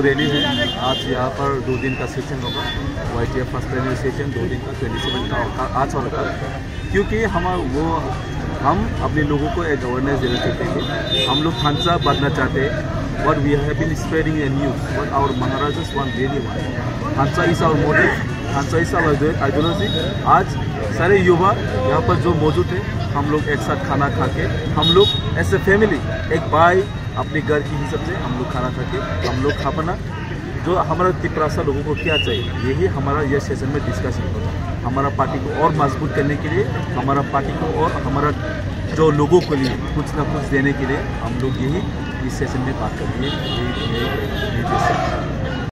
Rally है। आज यहाँ पर 2 दिन का सेशन होगा। YTF फर्स्ट प्लेनरी सेशन 2 दिन का 27 का आज और कल, क्योंकि हम अपने लोगों को एक अवेयरनेस देना चाहते हैं। हम लोग खानसा बांटना चाहते हैं। What we have been spreading in news, what our Maharajas want really want. Khansa is our model, Khansa is our ideology. आज सारे युवा यहाँ पर जो मौजूद है, हम लोग एक साथ खाना खा के, हम लोग एज ए फैमिली, एक भाई अपने घर की हिसाब से हम लोग खाना खा के, हम लोग खाना जो हमारा तिपरासा लोगों को क्या चाहिए, यही हमारा यह सेशन में डिस्कशन होगा। हमारा पार्टी को और मजबूत करने के लिए, हमारा पार्टी को और हमारा जो लोगों के लिए कुछ ना कुछ देने के लिए हम लोग यही इस सेशन में बात करेंगे।